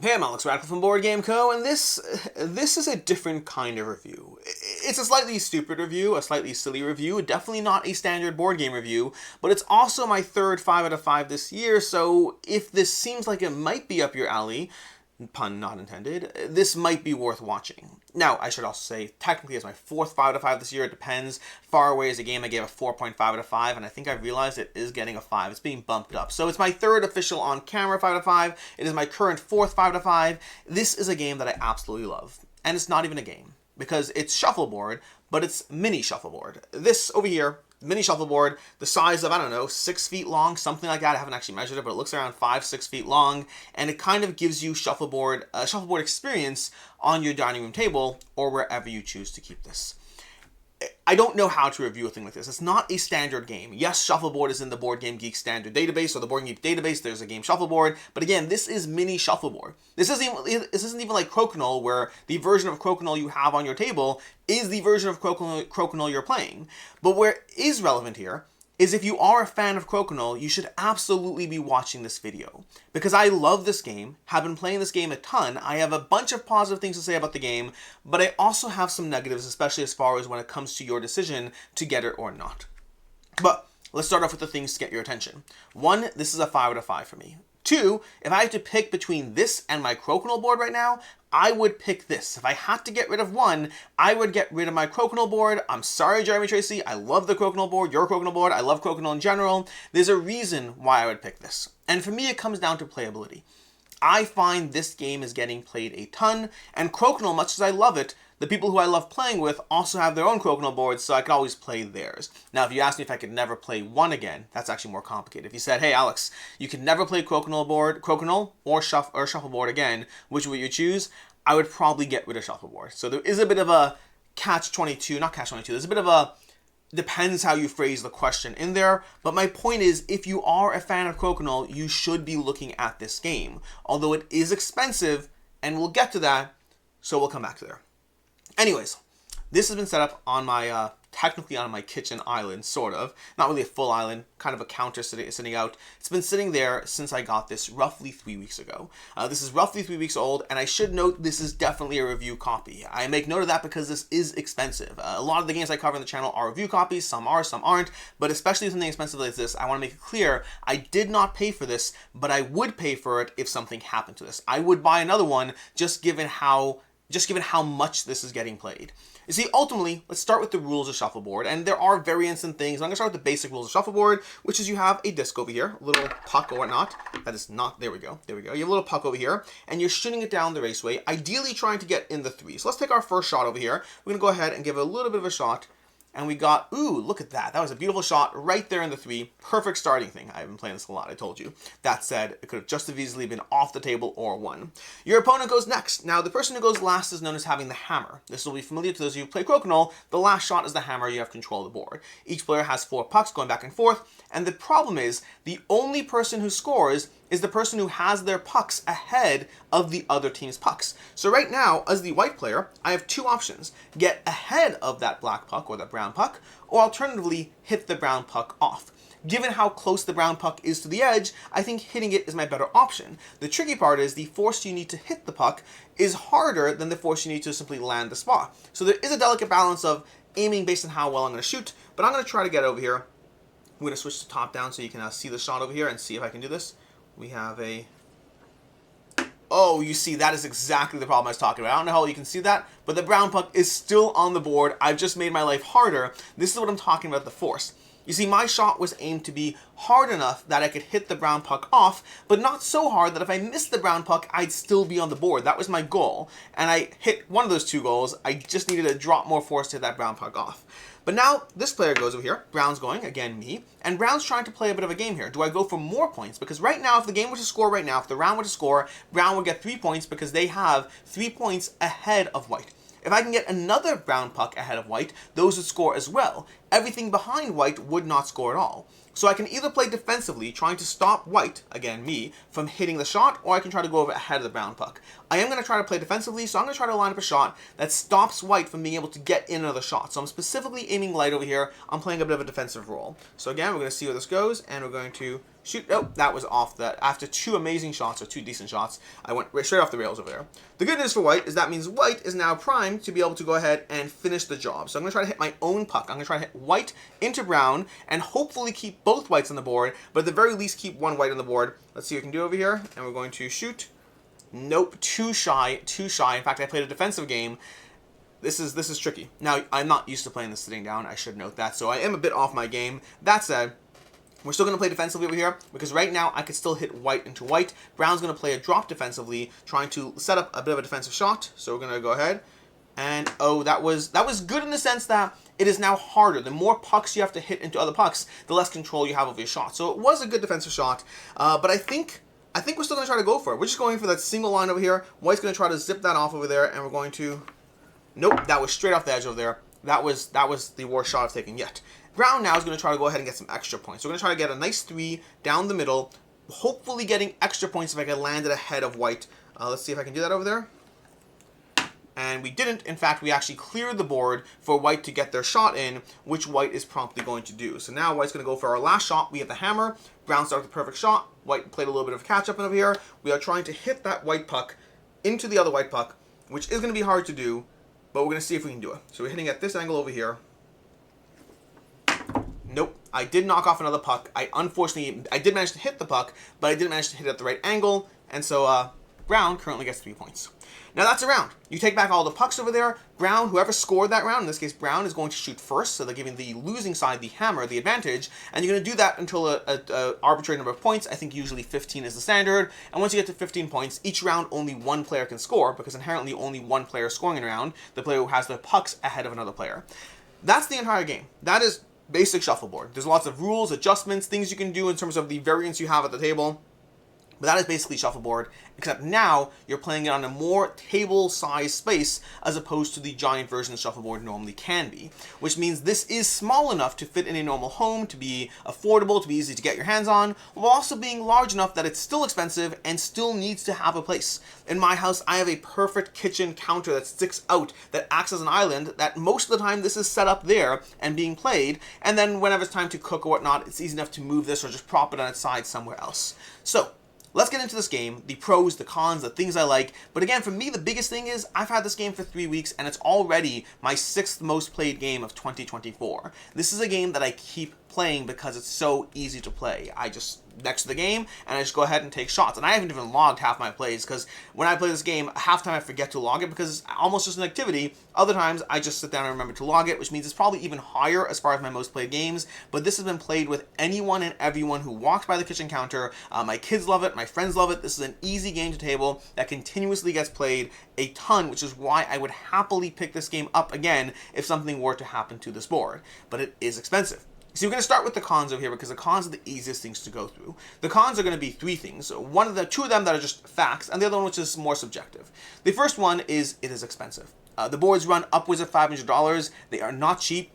Hey, I'm Alex Radical from Board Game Co., and this is a different kind of review. It's a slightly stupid review, a slightly silly review, definitely not a standard board game review, but it's also my third 5 out of 5 this year, so if this seems like it might be up your alley, pun not intended, this might be worth watching. Now, I should also say, technically it's my fourth 5 out of 5 this year, it depends. Far Away is a game I gave a 4.5 out of 5, and I think I realized it is getting a 5. It's being bumped up. So it's my third official on-camera 5 out of 5. It is my current fourth 5 out of 5. This is a game that I absolutely love. And it's not even a game, because it's shuffleboard, but it's mini shuffleboard. This over here, mini shuffleboard, the size of, I don't know, 6 feet long, something like that. I haven't actually measured it, but it looks around 5-6 feet long, and it kind of gives you a shuffleboard experience on your dining room table or wherever you choose to keep this. I don't know how to review a thing like this. It's not a standard game. Yes, shuffleboard is in the Board Game Geek standard database, or the Board Game Geek database, there's a game shuffleboard, but again, this is mini shuffleboard. This isn't even like Crokinole, where the version of Crokinole you have on your table is the version of Crokinole you're playing. But where it is relevant here is if you are a fan of Crokinole, you should absolutely be watching this video. Because I love this game, have been playing this game a ton, I have a bunch of positive things to say about the game, but I also have some negatives, especially as far as when it comes to your decision to get it or not. But let's start off with the things to get your attention. 1, this is a 5 out of 5 for me. 2, if I had to pick between this and my Crokinole board right now, I would pick this. If I had to get rid of one, I would get rid of my Crokinole board. I'm sorry, Jeremy Tracy. I love the Crokinole board, your Crokinole board. I love Crokinole in general. There's a reason why I would pick this. And for me, it comes down to playability. I find this game is getting played a ton, and Crokinole, much as I love it, the people who I love playing with also have their own Crokinole boards, so I can always play theirs. Now, if you ask me if I could never play one again, that's actually more complicated. If you said, hey, Alex, you can never play Crokinole or Shuffleboard again, which would you choose? I would probably get rid of Shuffleboard. So there is a bit of a catch-22, there's a bit of a depends how you phrase the question in there, but my point is, if you are a fan of Crokinole, you should be looking at this game. Although it is expensive, and we'll get to that, so we'll come back to there. Anyways, this has been set up on my, technically on my kitchen island, sort of. Not really a full island, kind of a counter sitting out. It's been sitting there since I got this roughly 3 weeks ago. This is roughly 3 weeks old, and I should note this is definitely a review copy. I make note of that because this is expensive. A lot of the games I cover on the channel are review copies, some are, some aren't, but especially something expensive like this, I want to make it clear, I did not pay for this, but I would pay for it if something happened to this. I would buy another one, just given how much this is getting played. You see, ultimately, let's start with the rules of shuffleboard, and there are variants and things. I'm going to start with the basic rules of shuffleboard, which is you have a disc over here, a little puck or whatnot. That is not, there we go. You have a little puck over here, and you're shooting it down the raceway, ideally trying to get in the 3. So let's take our first shot over here. We're going to go ahead and give it a little bit of a shot. And we got, ooh, look at that. That was a beautiful shot right there in the 3. Perfect starting thing. I've been playing this a lot, I told you. That said, it could have just as easily been off the table or 1. Your opponent goes next. Now, the person who goes last is known as having the hammer. This will be familiar to those of you who play Crokinole. The last shot is the hammer. You have control of the board. Each player has 4 pucks going back and forth. And the problem is, the only person who scores is the person who has their pucks ahead of the other team's pucks. So right now, as the white player, I have 2 options. Get ahead of that black puck or that brown puck, or alternatively, hit the brown puck off. Given how close the brown puck is to the edge, I think hitting it is my better option. The tricky part is the force you need to hit the puck is harder than the force you need to simply land the spot. So there is a delicate balance of aiming based on how well I'm going to shoot, but I'm going to try to get over here. I'm going to switch to top down so you can see the shot over here and see if I can do this. We have a... Oh, you see, that is exactly the problem I was talking about. I don't know how you can see that, but the brown puck is still on the board. I've just made my life harder. This is what I'm talking about, the force. You see, my shot was aimed to be hard enough that I could hit the brown puck off, but not so hard that if I missed the brown puck, I'd still be on the board. That was my goal, and I hit one of those 2 goals. I just needed to drop more force to hit that brown puck off. But now, this player goes over here, Brown's going, again me, and Brown's trying to play a bit of a game here. Do I go for more points? Because right now, if the game were to score right now, if the round were to score, Brown would get 3 points because they have 3 points ahead of White. If I can get another brown puck ahead of White, those would score as well. everything behind white would not score at all. So I can either play defensively, trying to stop white, again me, from hitting the shot, or I can try to go over ahead of the brown puck. I am going to try to play defensively, so I'm going to try to line up a shot that stops white from being able to get in another shot. So I'm specifically aiming light over here. I'm playing a bit of a defensive role. So again, we're going to see where this goes, and we're going to shoot. Oh, that was off that. After two amazing shots, or two decent shots, I went straight off the rails over there. The good news for white is that means white is now primed to be able to go ahead and finish the job. So I'm going to try to hit my own puck. I'm going to try to hit white into brown and hopefully keep both whites on the board, but at the very least keep one white on the board. Let's see what we can do over here, and we're going to shoot. Nope, too shy, too shy. In fact, I played a defensive game. This is tricky. Now, I'm not used to playing this sitting down, I should note that, so I am a bit off my game. That said, we're still going to play defensively over here, because right now I could still hit white into white. Brown's going to play a drop defensively, trying to set up a bit of a defensive shot. So we're going to go ahead. And, oh, that was good in the sense that it is now harder. The more pucks you have to hit into other pucks, the less control you have of your shot. So it was a good defensive shot, but I think we're still going to try to go for it. We're just going for that single line over here. White's going to try to zip that off over there, and we're going to... Nope, that was straight off the edge over there. That was the worst shot I've taken yet. Brown now is going to try to go ahead and get some extra points. So we're going to try to get a nice 3 down the middle, hopefully getting extra points if I can land it ahead of white. Let's see if I can do that over there. And we didn't. In fact, we actually cleared the board for white to get their shot in, which white is promptly going to do. So now white's going to go for our last shot. We have the hammer. Brown started the perfect shot. White played a little bit of catch-up over here. We are trying to hit that white puck into the other white puck, which is going to be hard to do, but we're going to see if we can do it. So we're hitting at this angle over here. Nope, I did knock off another puck. Unfortunately, I did manage to hit the puck, but I didn't manage to hit it at the right angle, and so Brown currently gets 3 points. Now that's a round. You take back all the pucks over there. Brown, whoever scored that round, in this case Brown, is going to shoot first, so they're giving the losing side, the hammer, the advantage, and you're going to do that until an arbitrary number of points. I think usually 15 is the standard, and once you get to 15 points, each round only one player can score, because inherently only one player is scoring in a round, the player who has the pucks ahead of another player. That's the entire game. That is basic shuffleboard. There's lots of rules, adjustments, things you can do in terms of the variance you have at the table. But that is basically shuffleboard, except now you're playing it on a more table-sized space as opposed to the giant version shuffleboard normally can be, which means this is small enough to fit in a normal home, to be affordable, to be easy to get your hands on, while also being large enough that it's still expensive and still needs to have a place. In my house, I have a perfect kitchen counter that sticks out, that acts as an island, that most of the time this is set up there and being played, and then whenever it's time to cook or whatnot, it's easy enough to move this or just prop it on its side somewhere else. So, let's get into this game, the pros, the cons, the things I like. But again, for me, the biggest thing is I've had this game for 3 weeks, and it's already my 6th most played game of 2024. This is a game that I keep playing because it's so easy to play. I just next to the game and I just go ahead and take shots, and I haven't even logged half my plays, because when I play this game, half time I forget to log it because it's almost just an activity. Other times I just sit down and remember to log it, which means it's probably even higher as far as my most played games. But this has been played with anyone and everyone who walks by the kitchen counter. My kids love it, my friends love it. This is an easy game to table that continuously gets played a ton, which is why I would happily pick this game up again if something were to happen to this board. But it is expensive. So we're going to start with the cons over here, because the cons are the easiest things to go through. The cons are going to be 3 things. Two of them that are just facts, and the other one which is more subjective. The first one is it is expensive. The boards run upwards of $500. They are not cheap.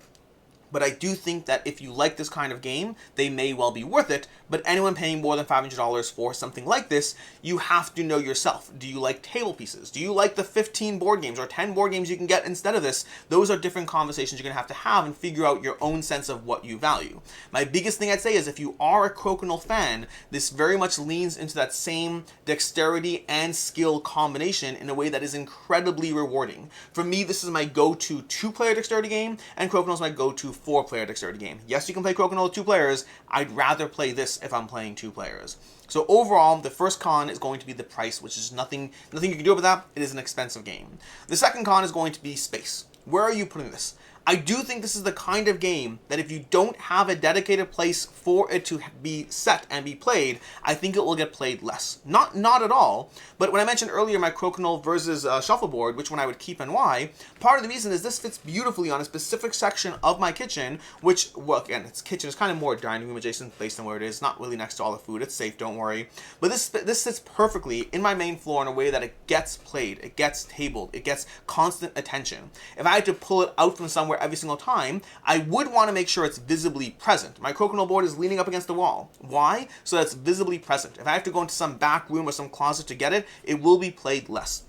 But I do think that if you like this kind of game, they may well be worth it. But anyone paying more than $500 for something like this, you have to know yourself. Do you like table pieces? Do you like the 15 board games or 10 board games you can get instead of this? Those are different conversations you're going to have and figure out your own sense of what you value. My biggest thing I'd say is if you are a Crokinole fan, this very much leans into that same dexterity and skill combination in a way that is incredibly rewarding. For me, this is my go-to 2-player dexterity game, and Crokinole is my go-to 4-player dexterity game. Yes, you can play Crokinole with 2 players. I'd rather play this if I'm playing 2 players. So overall, the first con is going to be the price, which is nothing you can do about that. It is an expensive game. The second con is going to be space. Where are you putting this? I do think this is the kind of game that if you don't have a dedicated place for it to be set and be played, I think it will get played less. Not at all, but when I mentioned earlier my Crokinole versus Shuffleboard, which one I would keep and why, part of the reason is this fits beautifully on a specific section of my kitchen, which, well, again, its kitchen is kind of more dining room adjacent based on where it is, not really next to all the food, it's safe, don't worry. But this sits perfectly in my main floor in a way that it gets played, it gets tabled, it gets constant attention. If I had to pull it out from somewhere somewhere every single time, I would want to make sure it's visibly present. My Crokinole board is leaning up against the wall. Why? So that it's visibly present. If I have to go into some back room or some closet to get it, it will be played less.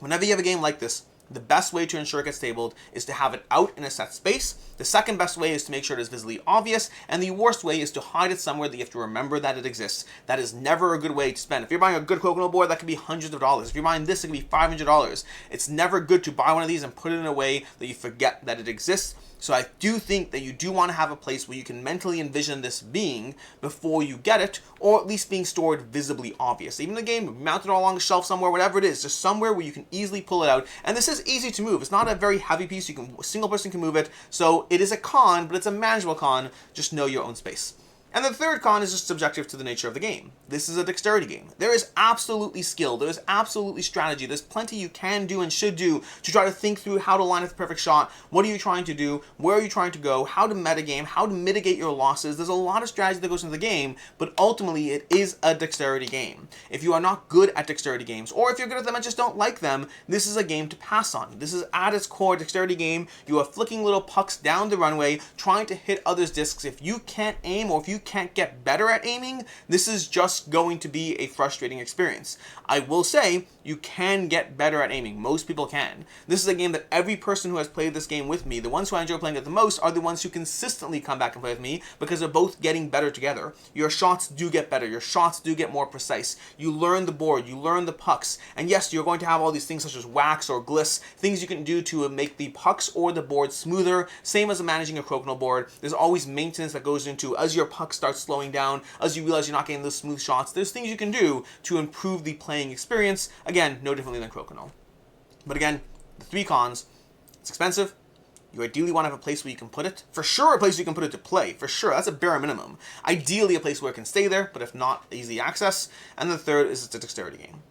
Whenever you have a game like this, the best way to ensure it gets tabled is to have it out in a set space. The second best way is to make sure it is visibly obvious, and the worst way is to hide it somewhere that you have to remember that it exists. That is never a good way to spend. If you're buying a good Crokinole board, that could be hundreds of dollars. If you're buying this, it could be $500. It's never good to buy one of these and put it in a way that you forget that it exists. So I do think that you do want to have a place where you can mentally envision this being before you get it, or at least being stored visibly obvious. Even the game, mounted along a shelf somewhere, whatever it is, just somewhere where you can easily pull it out. And this is easy to move. It's not a very heavy piece. A single person can move it. So it is a con, but it's a manageable con. Just know your own space. And the third con is just subjective to the nature of the game. This is a dexterity game. There is absolutely skill. There is absolutely strategy. There's plenty you can do and should do to try to think through how to line up the perfect shot. What are you trying to do? Where are you trying to go? How to metagame? How to mitigate your losses? There's a lot of strategy that goes into the game, but ultimately it is a dexterity game. If you are not good at dexterity games, or if you're good at them and just don't like them, this is a game to pass on. This is at its core a dexterity game. You are flicking little pucks down the runway, trying to hit others' discs. If you can't aim, or if you can't get better at aiming, this is just going to be a frustrating experience. I will say you can get better at aiming. Most people can. This is a game that every person who has played this game with me, the ones who I enjoy playing it the most, are the ones who consistently come back and play with me because they're both getting better together. Your shots do get better. Your shots do get more precise. You learn the board. You learn the pucks. And yes, you're going to have all these things such as wax or gliss, things you can do to make the pucks or the board smoother. Same as managing a Crokinole board. There's always maintenance that goes into as your puck starts slowing down, as you realize you're not getting those smooth shots. There's things you can do to improve the playing experience. Again, no differently than Crokinole. But again, the three cons: it's expensive. You ideally want to have a place where you can put it. For sure, a place you can put it to play. For sure, that's a bare minimum. Ideally, a place where it can stay there, but if not, easy access. And the third is it's a dexterity game.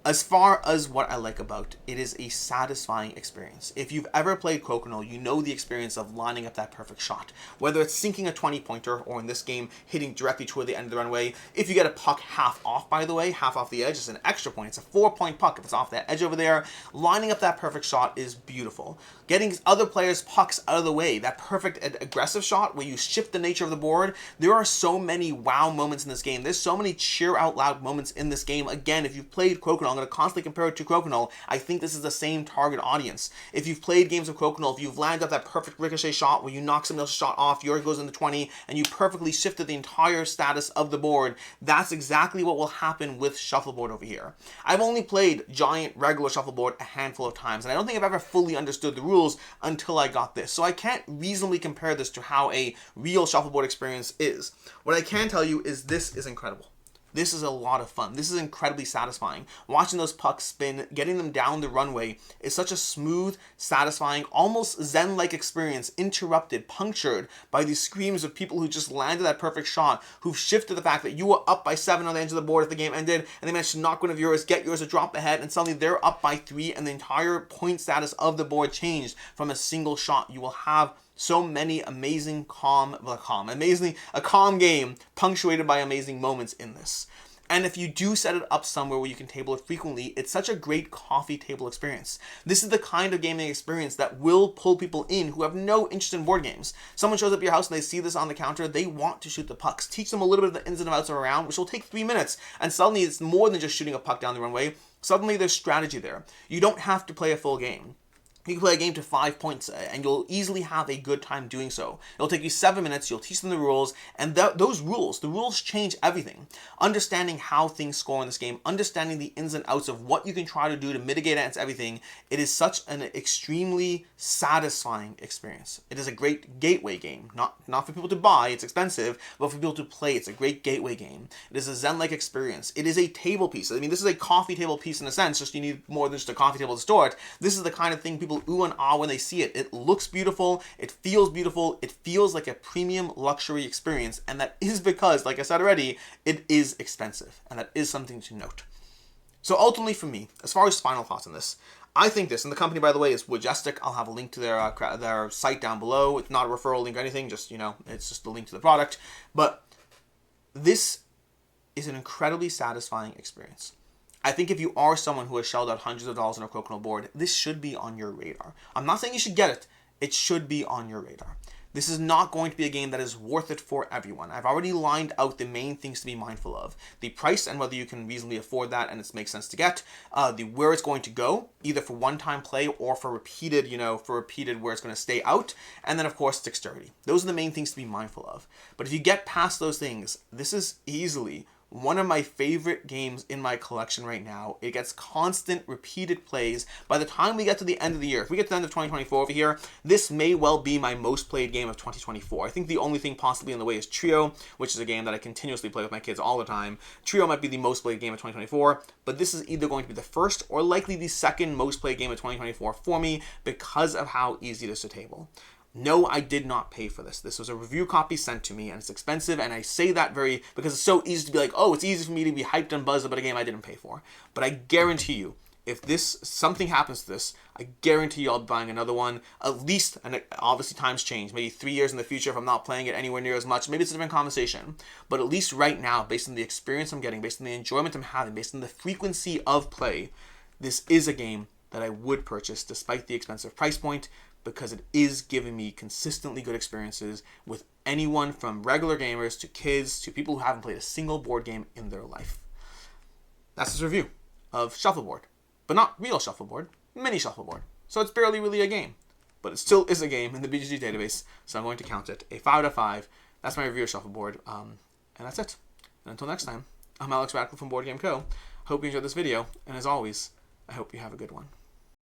As far as what I like about it is a satisfying experience. If you've ever played Crokinole, you know the experience of lining up that perfect shot. Whether it's sinking a 20-pointer, or in this game, hitting directly toward the end of the runway. If you get a puck half off, by the way, half off the edge, it's an extra point. It's a 4-point puck if it's off that edge over there. Lining up that perfect shot is beautiful. Getting other players' pucks out of the way, that perfect aggressive shot where you shift the nature of the board. There are so many wow moments in this game. There's so many cheer out loud moments in this game. Again, if you've played Crokinole, I'm going to constantly compare it to Crokinole. I think this is the same target audience. If you've played games of Crokinole, if you've landed up that perfect ricochet shot where you knock somebody else's shot off, yours goes into 20, and you perfectly shifted the entire status of the board, that's exactly what will happen with Shuffleboard over here. I've only played giant regular Shuffleboard a handful of times, and I don't think I've ever fully understood the rules until I got this. So I can't reasonably compare this to how a real Shuffleboard experience is. What I can tell you is this is incredible. This is a lot of fun. This is incredibly satisfying. Watching those pucks spin, getting them down the runway is such a smooth, satisfying, almost zen-like experience, interrupted, punctured by these screams of people who just landed that perfect shot, who've shifted the fact that you were up by 7 on the edge of the board if the game ended, and they managed to knock one of yours, get yours a drop ahead, and suddenly they're up by 3, and the entire point status of the board changed from a single shot. You will have so many amazing a calm game punctuated by amazing moments in this. And if you do set it up somewhere where you can table it frequently, it's such a great coffee table experience. This is the kind of gaming experience that will pull people in who have no interest in board games. Someone shows up at your house and they see this on the counter, they want to shoot the pucks. Teach them a little bit of the ins and outs of a round, which will take 3 minutes, and suddenly it's more than just shooting a puck down the runway. Suddenly there's strategy there. You don't have to play a full game. You can play a game to 5 points, and you'll easily have a good time doing so. It'll take you 7 minutes, you'll teach them the rules, and those rules, the rules change everything. Understanding how things score in this game, understanding the ins and outs of what you can try to do to mitigate against everything, it is such an extremely satisfying experience. It is a great gateway game. Not for people to buy, it's expensive, but for people to play, it's a great gateway game. It is a zen-like experience. It is a table piece. I mean, this is a coffee table piece in a sense, just you need more than just a coffee table to store it. This is the kind of thing people ooh and ah when they see it. It looks beautiful, it feels like a premium luxury experience, and that is because, like I said already, it is expensive, and that is something to note. So ultimately for me, as far as final thoughts on this, I think this, and the company, by the way, is Woodestic. I'll have a link to their site down below. It's not a referral link or anything, just, it's just a link to the product. But this is an incredibly satisfying experience. I think if you are someone who has shelled out hundreds of dollars on a Crokinole board, this should be on your radar. I'm not saying you should get it. it should be on your radar. This is not going to be a game that is worth it for everyone. I've already lined out the main things to be mindful of. The price and whether you can reasonably afford that and it makes sense to get. Where it's going to go, either for one-time play or for repeated, where it's going to stay out. And then, of course, dexterity. Those are the main things to be mindful of. But if you get past those things, this is easily one of my favorite games in my collection right now. It gets constant, repeated plays. By the time we get to the end of the year, if we get to the end of 2024 over here, this may well be my most played game of 2024. I think the only thing possibly in the way is Trio, which is a game that I continuously play with my kids all the time. Trio might be the most played game of 2024, but this is either going to be the first or likely the second most played game of 2024 for me because of how easy it is to table. No, I did not pay for this. This was a review copy sent to me, and it's expensive, and I say that because it's so easy to be like, oh, it's easy for me to be hyped and buzzed about a game I didn't pay for. But I guarantee you, if something happens to this, I guarantee you I'll be buying another one, at least, and obviously times change, maybe 3 years in the future if I'm not playing it anywhere near as much, maybe it's a different conversation. But at least right now, based on the experience I'm getting, based on the enjoyment I'm having, based on the frequency of play, this is a game that I would purchase despite the expensive price point, because it is giving me consistently good experiences with anyone from regular gamers to kids to people who haven't played a single board game in their life. That's this review of Shuffleboard, but not real Shuffleboard, mini Shuffleboard. So it's barely really a game, but it still is a game in the BGG database, so I'm going to count it a 5 out of 5. That's my review of Shuffleboard, and that's it. And until next time, I'm Alex Radcliffe from Board Game Co. Hope you enjoyed this video, and as always, I hope you have a good one.